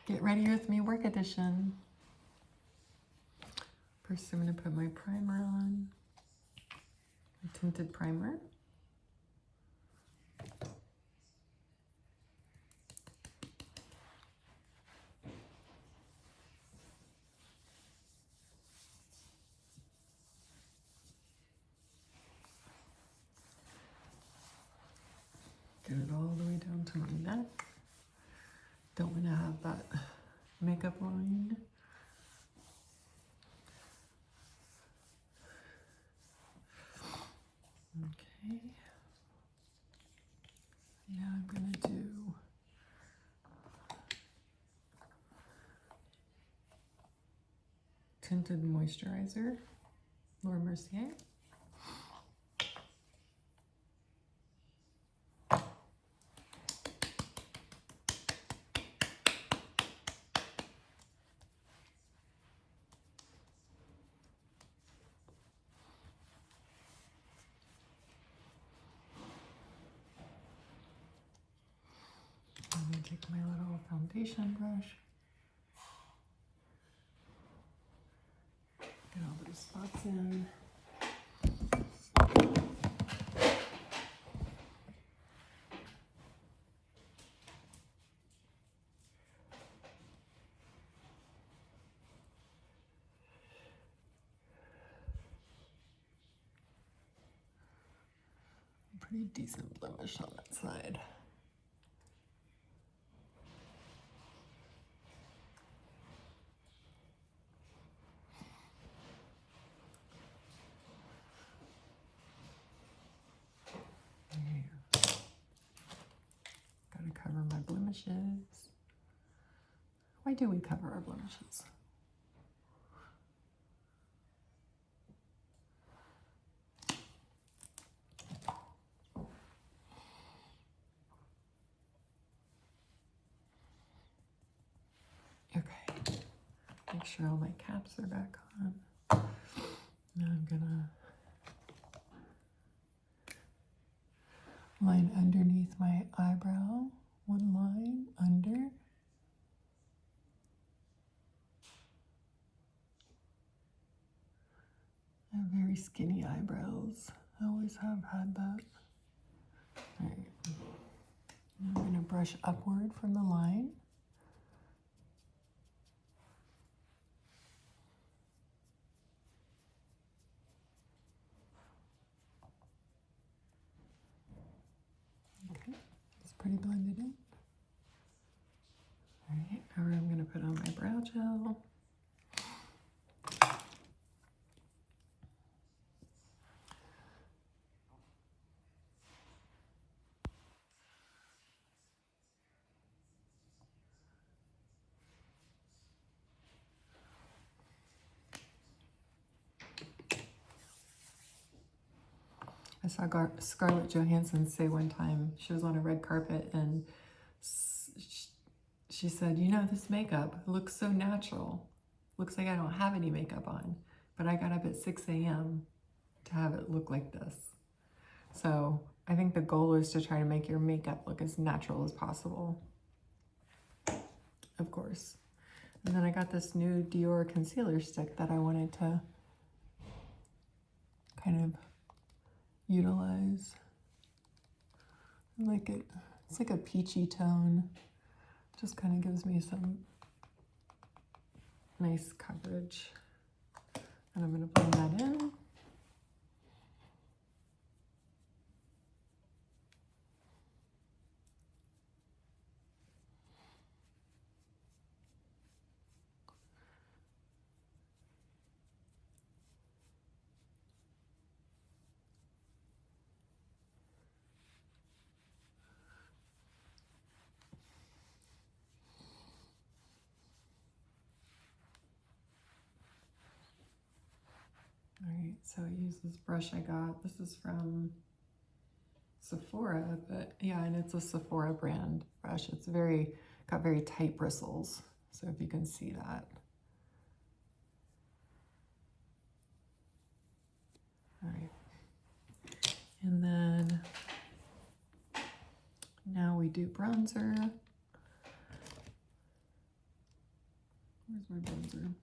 Get ready with me, work edition. First, I'm going to put my primer on, a tinted primer. Get it all the way down to my neck. Don't want to have that makeup line. Okay. Now I'm going to do tinted moisturizer, Laura Mercier. I'm going to take my little foundation brush, get all those spots in. Pretty decent blemish on that side. Gotta cover my blemishes. Why do we cover our blemishes? Okay, make sure all my caps are back on. Now I'm gonna line underneath my eyebrow, one line under. I have very skinny eyebrows. I always have had that. All right. Now I'm gonna brush upward from the line. Okay, it's pretty blended in. All right, now I'm gonna put on my brow gel. I saw Scarlett Johansson say one time, she was on a red carpet and she said, you know, this makeup looks so natural. Looks like I don't have any makeup on, but I got up at 6 a.m. to have it look like this. So I think the goal is to try to make your makeup look as natural as possible, of course. And then I got this new Dior concealer stick that I wanted to kind of utilize. I like it. It's like a peachy tone. Just kind of gives me some nice coverage. And I'm going to blend that in. All right, so I use this brush I got. This is from Sephora, but yeah, and it's a Sephora brand brush. It's got very tight bristles. So if you can see that. All right. And then now we do bronzer. Where's my bronzer?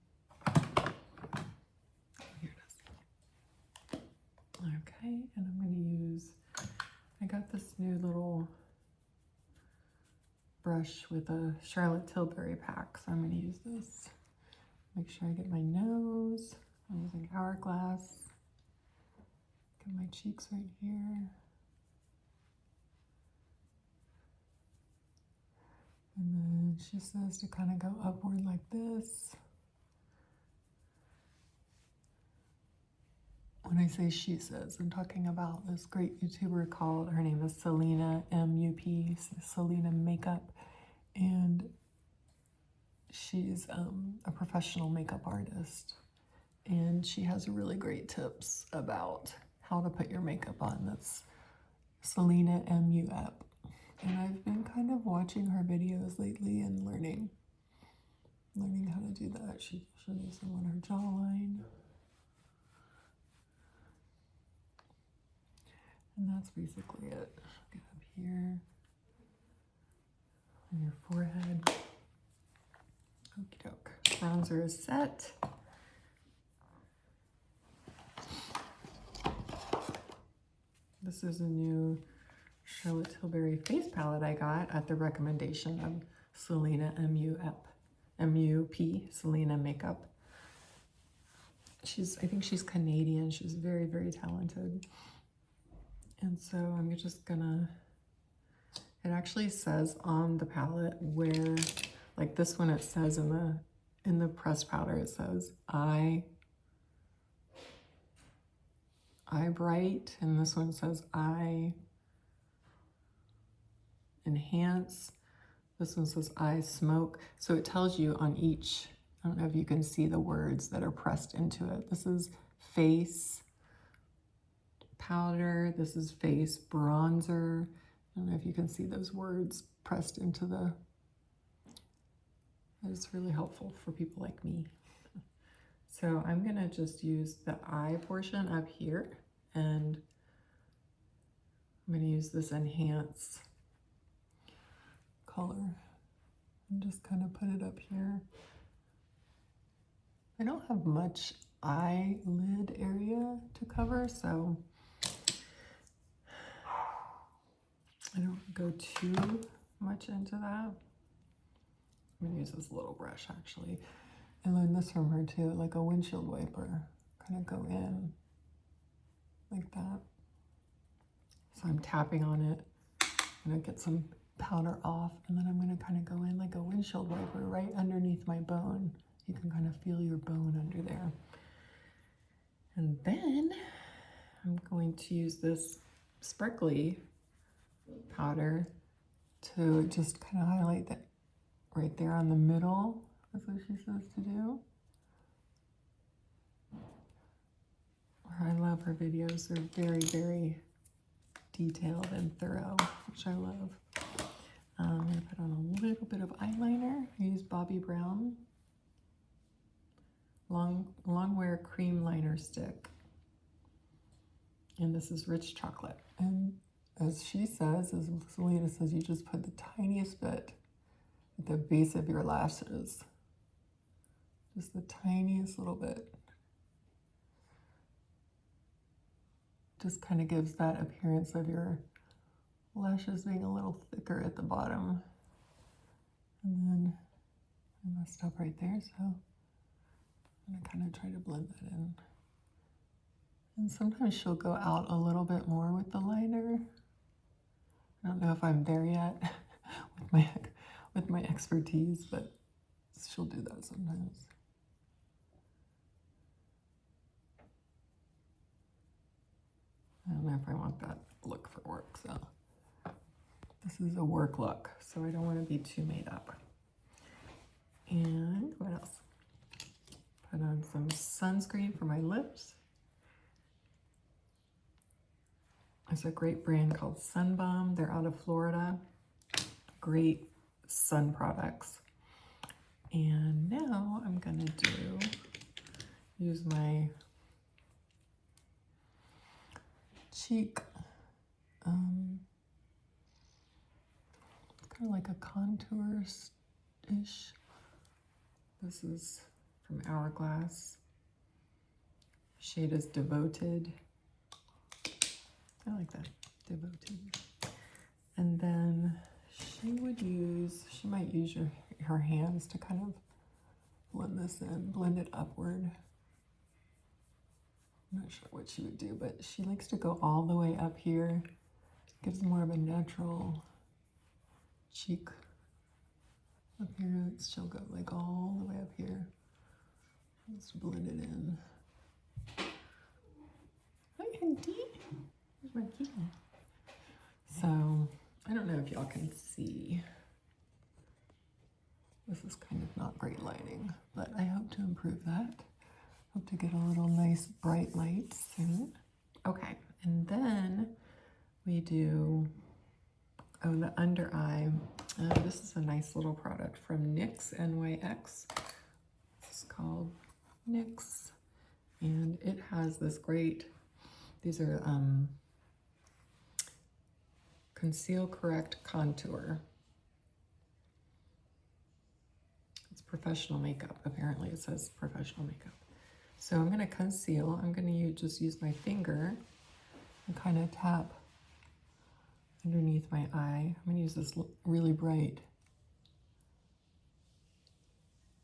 Here it is. Okay, and I'm going to use, I got this new little brush with a Charlotte Tilbury pack, so I'm going to use this. Make sure I get my nose. I'm using Hourglass. Get my cheeks right here. And then she says to kind of go upward like this. When I say she says, I'm talking about this great YouTuber called, her name is Selena MUP, Selena Makeup, and she's a professional makeup artist, and she has really great tips about how to put your makeup on. That's Selena MUP, and I've been kind of watching her videos lately and learning how to do that. She showed me some on her jawline. And that's basically it. Get up here on your forehead. Okie doke. Bronzer is set. This is a new Charlotte Tilbury face palette I got at the recommendation of Selena MUP, Selena Makeup. I think she's Canadian. She's very, very talented. And so I'm just gonna, it actually says on the palette where, like this one, it says in the pressed powder, it says eye bright, and this one says eye enhance. This one says eye smoke. So it tells you on each, I don't know if you can see the words that are pressed into it. This is face powder, this is face bronzer. I don't know if you can see those words pressed into the, it's really helpful for people like me. So I'm gonna just use the eye portion up here, and I'm gonna use this enhance color and just kind of put it up here. I don't have much eyelid area to cover, so I don't go too much into that. I'm gonna use this little brush actually. I learned this from her too, like a windshield wiper. Kind of go in like that. So I'm tapping on it. I'm gonna get some powder off, and then I'm gonna kind of go in like a windshield wiper right underneath my bone. You can kind of feel your bone under there. And then I'm going to use this sparkly powder to just kind of highlight that right there on the middle. That's what she says to do. I love her videos. They're very, very detailed and thorough, which I love. I'm going to put on a little bit of eyeliner. I use Bobbi Brown long wear cream liner stick. And this is rich chocolate. And as she says, as Selena says, you just put the tiniest bit at the base of your lashes. Just the tiniest little bit. Just kind of gives that appearance of your lashes being a little thicker at the bottom. And then I messed up right there, so I'm gonna kind of try to blend that in. And sometimes she'll go out a little bit more with the liner. I don't know if I'm there yet with my expertise, but she'll do that sometimes. I don't know if I want that look for work, so this is a work look, so I don't want to be too made up. And what else? Put on some sunscreen for my lips. There's a great brand called Sun Balm. They're out of Florida. Great sun products. And now I'm gonna use my cheek, it's kind of like a contour-ish, This is from Hourglass. Shade is Devoted. I like that, Devoted. And then she might use her hands to kind of blend this in, blend it upward. I'm not sure what she would do, but she likes to go all the way up here. Gives more of a natural cheek appearance. She'll go like all the way up here. Just blend it in. Hi, Auntie. Where's my kitty? So, I don't know if y'all can see. This is kind of not great lighting, but I hope to improve that. Hope to get a little nice bright light soon. Okay, and then we do, the under eye. This is a nice little product from NYX, NYX. It's called NYX, and it has this great, these are Conceal Correct Contour. It's professional makeup. Apparently it says professional makeup. So I'm gonna conceal. I'm gonna just use my finger and kind of tap underneath my eye. I'm gonna use this really bright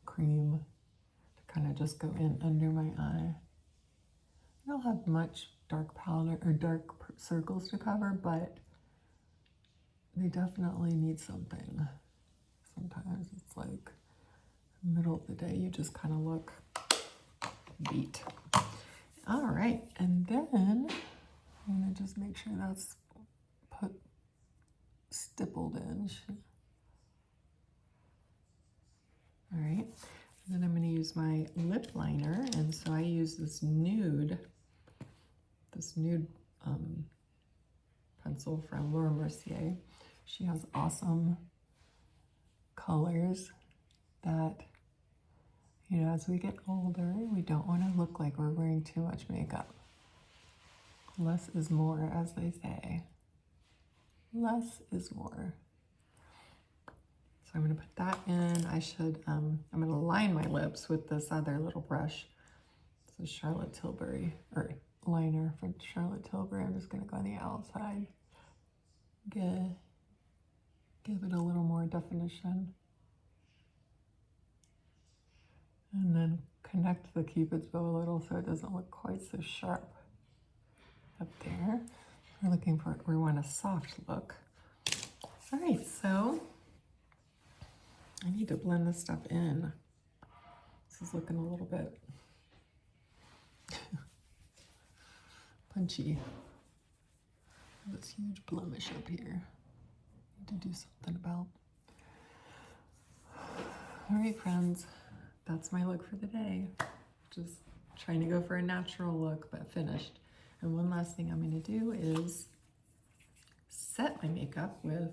cream to kind of just go in under my eye. I don't have much dark powder or dark circles to cover, but they definitely need something. Sometimes it's like middle of the day, you just kind of look beat. All right, and then I'm gonna just make sure that's stippled in. All right, and then I'm gonna use my lip liner, and so I use this nude pencil from Laura Mercier. She has awesome colors that, you know, as we get older, we don't want to look like we're wearing too much makeup. Less is more, as they say. Less is more. So I'm going to put that in. I'm going to line my lips with this other little brush. This is Charlotte Tilbury, or liner from Charlotte Tilbury. I'm just going to go on the outside. Give it a little more definition. And then connect the Cupid's bow a little so it doesn't look quite so sharp up there. We want a soft look. All right, so I need to blend this stuff in. This is looking a little bit punchy. This huge blemish up here. Need to do something about. All right, friends, that's my look for the day. Just trying to go for a natural look, but finished. And one last thing I'm going to do is set my makeup with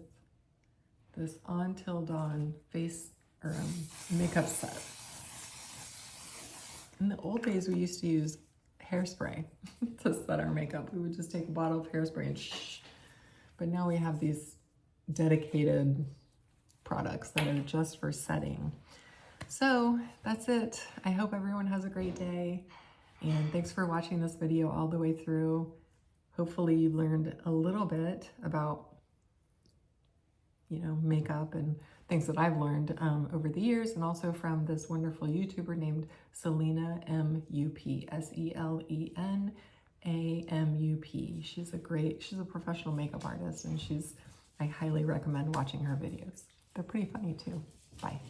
this On Till Dawn face or makeup set. In the old days, we used to use hairspray to set our makeup. We would just take a bottle of hairspray and shh. But now we have these dedicated products that are just for setting. So that's it. I hope everyone has a great day. And thanks for watching this video all the way through. Hopefully you learned a little bit about, you know, makeup and things that I've learned over the years, and also from this wonderful YouTuber named Selena M.U.P. S-E-L-E-N-A-M-U-P. She's a professional makeup artist, and I highly recommend watching her videos. They're pretty funny too. Bye.